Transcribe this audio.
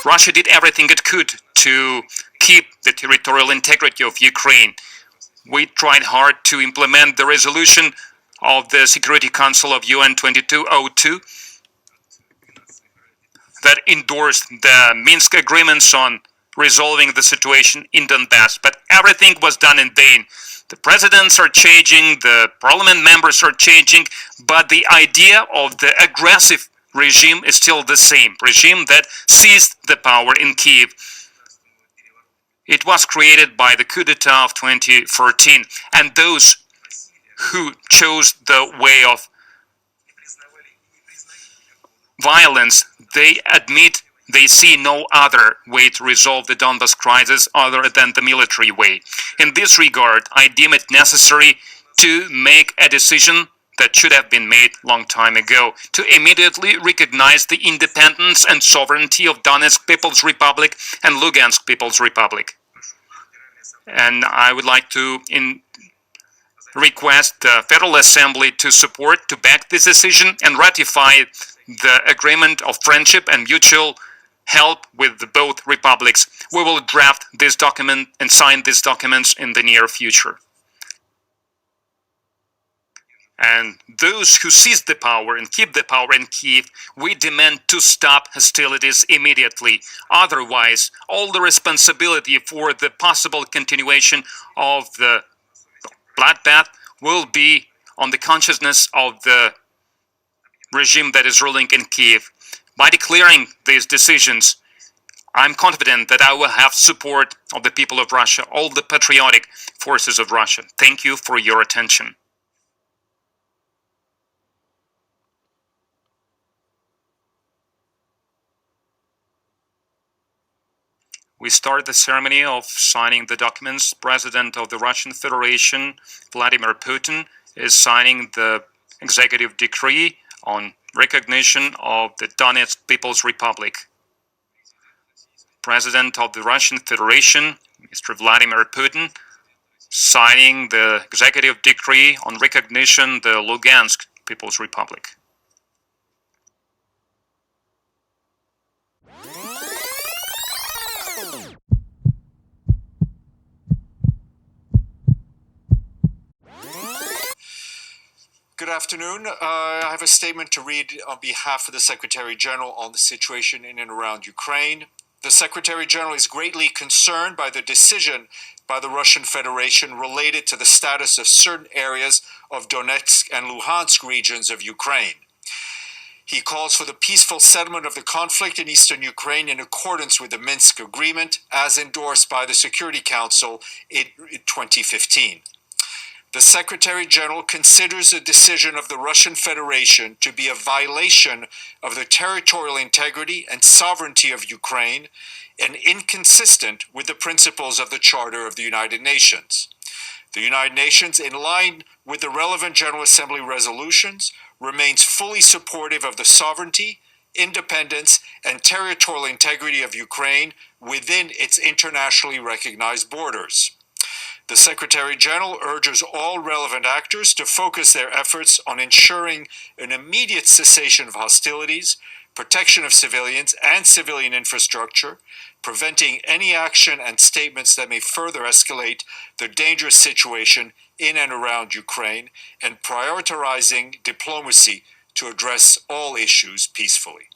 Russia did everything it could to keep the territorial integrity of Ukraine. We tried hard to implement the resolution of the Security Council of UN 2202 that endorsed the Minsk agreements on resolving the situation in Donbass, but everything was done in vain. The presidents are changing, the parliament members are changing, but the idea of the aggressive regime is still the same, regime that seized the power in Kiev. It was created by the coup d'etat of 2014, and those who chose the way of violence, they admit they see no other way to resolve the Donbas crisis other than the military way. In this regard, I deem it necessary to make a decision that should have been made long time ago, to immediately recognize the independence and sovereignty of Donetsk People's Republic and Lugansk People's Republic. And I would like to request the Federal Assembly to support, to back this decision and ratify the agreement of friendship and mutual help with both republics. We will draft this document and sign these documents in the near future. And those who seize the power and keep the power in Kiev, we demand to stop hostilities immediately. Otherwise, all the responsibility for the possible continuation of the bloodbath will be on the consciousness of the regime that is ruling in Kiev. By declaring these decisions, I'm confident that I will have support of the people of Russia, all the patriotic forces of Russia. Thank you for your attention. We start the ceremony of signing the documents. President of the Russian Federation, Vladimir Putin, is signing the executive decree on recognition of the Donetsk People's Republic. President of the Russian Federation, Mr. Vladimir Putin, signing the executive decree on recognition of the Lugansk People's Republic. Good afternoon. I have a statement to read on behalf of the Secretary General on the situation in and around Ukraine. The Secretary General is greatly concerned by the decision by the Russian Federation related to the status of certain areas of Donetsk and Luhansk regions of Ukraine. He calls for the peaceful settlement of the conflict in eastern Ukraine in accordance with the Minsk Agreement as endorsed by the Security Council in 2015. The Secretary General considers the decision of the Russian Federation to be a violation of the territorial integrity and sovereignty of Ukraine and inconsistent with the principles of the Charter of the United Nations. The United Nations, in line with the relevant General Assembly resolutions, remains fully supportive of the sovereignty, independence, and territorial integrity of Ukraine within its internationally recognized borders. The Secretary General urges all relevant actors to focus their efforts on ensuring an immediate cessation of hostilities, protection of civilians and civilian infrastructure, preventing any action and statements that may further escalate the dangerous situation in and around Ukraine, and prioritizing diplomacy to address all issues peacefully.